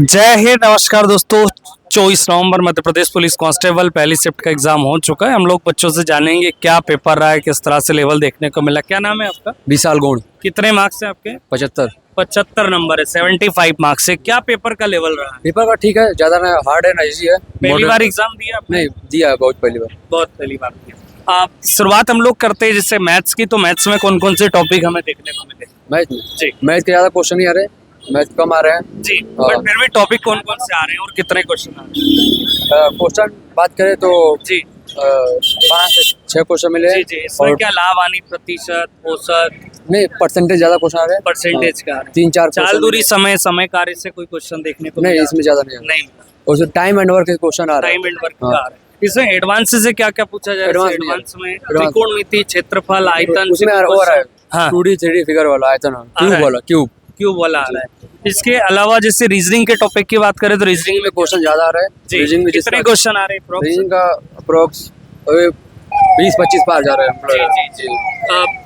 जय हिंद, नमस्कार दोस्तों। 24 नवंबर मध्य प्रदेश पुलिस कांस्टेबल पहली शिफ्ट का एग्जाम हो चुका है। हम लोग बच्चों से जानेंगे क्या पेपर रहा है, किस तरह से लेवल देखने को मिला। क्या नाम है आपका? विशाल गौड़। कितने मार्क्स है आपके? 75। 75 नंबर है, 75 मार्क्स से। क्या पेपर का लेवल रहा है? पेपर का ठीक है, ज्यादा ना हार्ड है ना इजी है। पहली बार एग्जाम दिया आपने? नहीं दिया है, बहुत पहली बार। बहुत पहली बार दिया। आप शुरुआत हम लोग करते हैं जैसे मैथ्स की, तो मैथ्स में कौन कौन से टॉपिक हमें देखने को मिले? मैथ जी मैथ के ज्यादा क्वेश्चन नहीं आ रहे, मैथ कम आ रहे हैं। जी, बट फिर भी टॉपिक कौन कौन से आ रहे हैं और कितने क्वेश्चन आ रहे हैं? क्वेश्चन बात करें तो जी 5 से 6 क्वेश्चन मिले। जी जी, इसमें और क्या लाभ, हानि, प्रतिशत, औसत, नहीं परसेंटेज ज्यादा क्वेश्चन आ रहे हैं। परसेंटेज का? 3-4 चाल दूरी, समय कार्य से कोई क्वेश्चन देखने को नहीं, मिला? इसमें ज्यादा नहीं आ रहा। नहीं, और जो टाइम एंड वर्क के क्वेश्चन आ रहे टाइम एंड वर्क हाँ। का आ रहा है। इसमें एडवांस से क्या क्या पूछा जाए? Advance नहीं एडवांस में Advance। त्रिकोणमिति, क्षेत्रफल, आयतन, उसमें और आ रहा है हाँ 2D 3D फिगर वाला आयतन, रहा क्यूब है। वाला, क्यूब क्यूब वाला आ रहा है। इसके अलावा जैसे रीजनिंग के टॉपिक की बात करें तो रीजनिंग में क्वेश्चन ज्यादा आ रहा है। रीजनिंग में कितने क्वेश्चन आ रहे हैं? रीजनिंग का अप्रोक्स 20-25 पार जा रहे जी हैं। जी जी।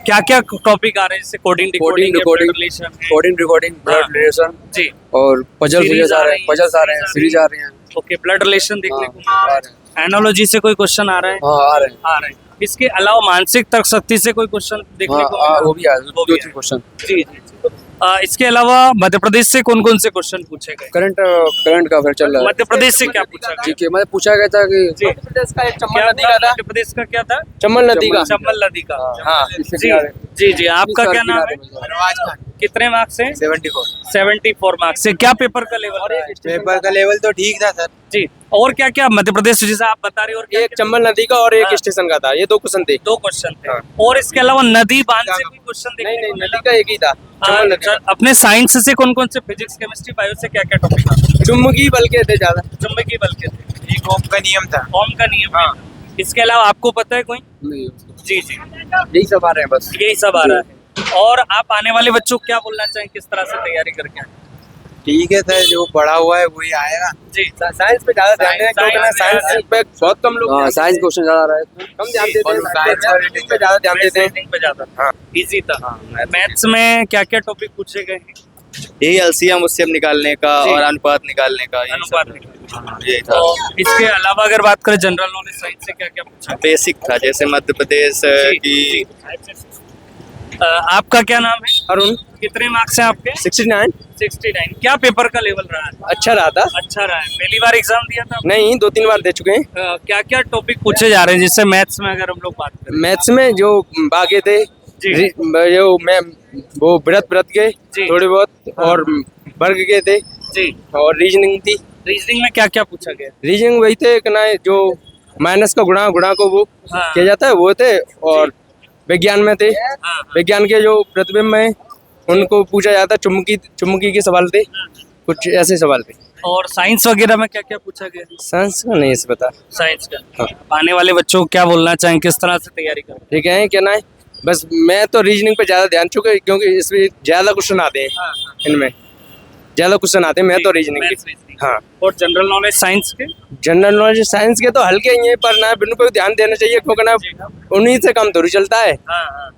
क्या क्या टॉपिक आ रहे हैं जैसे coding, decoding, recording, relation, coding recording, blood हाँ। रिलेशन जी और पजल्स Series आ आ रहे रही हैं, है, पजल्स आ रहे हैं, सीरीज आ रही हैं। ओके, ब्लड रिलेशन देखने हाँ, को मिल रहा आ रहे है। एनालॉजी से कोई क्वेश्चन आ रहा है? हाँ आ रहे हैं। आ रहे हैं। इसके अलावा मानसिक तर्क शक्ति से कोई क्वेश्चन देखने हाँ को मिला? वो भी आ रहे वो भी 2-3 क्वेश्चन। जी जी जी। इसके अलावा मध्य प्रदेश से कौन कौन से क्वेश्चन पूछे गए? करंट का फिर चल रहा है। मध्य प्रदेश से क्या पूछा गया? ठीक है, मतलब पूछा गया था कि जी, क्या था? मध्य प्रदेश का क्या था? चंबल नदी का। चंबल नदी का। हाँ जी जी जी। आपका क्या नाम है? कितने मार्क्स है? 74 मार्क्स से। क्या पेपर का लेवल रहा है? पेपर का लेवल तो ठीक था सर। जी, और क्या क्या मध्य प्रदेश से जैसा आप बता रहे हो? और क्या एक चंबल नदी का और एक हाँ। स्टेशन का था, ये 2 क्वेश्चन थे। 2 क्वेश्चन थे। हाँ। और इसके अलावा नदी बांध से कोई क्वेश्चन नहीं देखने नहीं, को मिला? नदी का एक ही था, चंबल नदी अच्छा, अपने साइंस से कौन कौन से फिजिक्स, केमिस्ट्री, बायो से क्या क्या टॉपिक था? का। चुम्बकीय बल के थे ज्यादा। चुंबकीय बल के थे। एक ओम का नियम था। ओम का नियम। हाँ। इसके अलावा आपको पता है कोई? नहीं, जी जी, यही सब आ रहे हैं बस। यही सब आ रहा है। और आप आने वाले बच्चों को क्या बोलना चाहें, किस तरह से तैयारी करके आए? ठीक है सर, जो पढ़ा हुआ है वही आएगा। जी, साइंस पे ज्यादा ध्यान देना, क्योंकि ना साइंस पे बहुत कम लोग हाँ साइंस क्वेश्चन ज्यादा आ रहा है। कम ध्यान देते और हैं। साइंस और रीडिंग पे ज्यादा ध्यान देते हैं। रीजनिंग पे ज्यादा हाँ। इजी था। मैथ्स में क्या क्या टॉपिक पूछे गए हैं? यही एलसीएम उससे निकालने का जी। और अनुपात निकालने का, यही सब। अनुपात निकालने। हाँ, यही था। तो इसके अलावा अगर बात करें जनरल नॉलेज साइंस से क्या क्या पूछा? बेसिक था, जैसे मध्य प्रदेश जी, की। आपका क्या नाम है? अरुण। कितने मार्क्स हैं आपके? 69 69। क्या पेपर का लेवल रहा है? अच्छा रहा था। अच्छा रहा है। पहली बार एग्जाम दिया था? नहीं, 2-3 बार दे चुके हैं। क्या क्या टॉपिक पूछे जा रहे हैं जैसे मैथ्स में अगर हम लोग बात करें? मैथ्स में जो बागे थे, जी। जो मैं वो व्रत के जी। थोड़े बहुत, हाँ। और वर्ग के थे, जी, और रीजनिंग थी। रीजनिंग में क्या क्या पूछा गया? रीजनिंग वही थे कि ना, जो माइनस का गुणा को वो हाँ। किया जाता है वो थे। और विज्ञान में थे, हाँ, विज्ञान के जो प्रतिबिंब है उनको पूछा जाता है। चुम्बकी के सवाल थे, कुछ ऐसे सवाल थे। और साइंस वगैरह में क्या क्या पूछा गया? साइंस का नहीं से पता। साइंस का। हाँ। आने वाले बच्चों को क्या बोलना चाहें, किस तरह से तैयारी करें? ठीक है, क्या ना है, बस मैं तो रीजनिंग पे ज्यादा ध्यान चुके, क्योंकि इसमें ज्यादा क्वेश्चन आते हैं। हाँ, इनमें ज्यादा क्वेश्चन आते हैं, मैं तो रीजनिंग मैथ्स, की। रीजनिंग। हाँ। और जनरल नॉलेज साइंस के? जनरल नॉलेज साइंस के तो हल्के ही हैं, पर ना बिन पे ध्यान देना चाहिए, क्योंकि ना उन्हीं से काम थोड़ी चलता है। हाँ हाँ,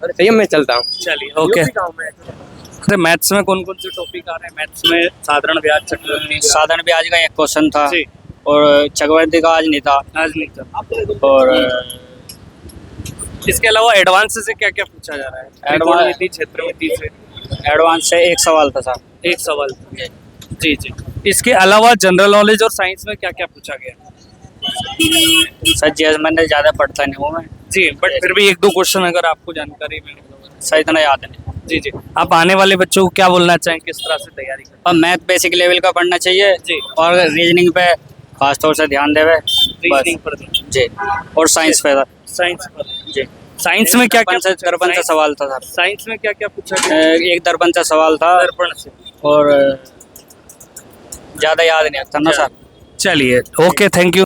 सही मैं चलता हूँ। चलिए ओके। अरे मैथ्स में कौन कौन से टॉपिक आ रहे हैं? मैथ्स में साधारण ब्याज, चक्रवृद्धि। साधारण ब्याज का एक क्वेश्चन था जी, और चक्रवृद्धि का आज नहीं था। आज नहीं था। और इसके अलावा एडवांस से क्या क्या पूछा जा रहा है? त्रिकोणमिति, क्षेत्रमिति से एडवांस से एक सवाल था साहब। एक सवाल था। जी जी। इसके अलावा जनरल नॉलेज और साइंस में क्या क्या पूछा गया? सर जी मैंने ज़्यादा पढ़ता नहीं हूँ मैं, जी, बट फिर भी एक दो क्वेश्चन अगर आपको जानकारी में हो। सही इतना याद नहीं। जी जी। आप आने वाले बच्चों को क्या बोलना चाहें, किस तरह से तैयारी करें? और मैथ बेसिक लेवल का पढ़ना चाहिए जी। और रीजनिंग पे खास तौर से ध्यान देवे रीजनिंग पर जी। और साइंस पे था साइंस पर। जी। साइंस में क्या क्या दर्पण से सवाल था सर। साइंस में क्या क्या पूछा गया? एक दर्पण से सवाल था दर्पण से। और ज़्यादा याद नहीं आता ना सर। चलिए ओके, थैंक यू।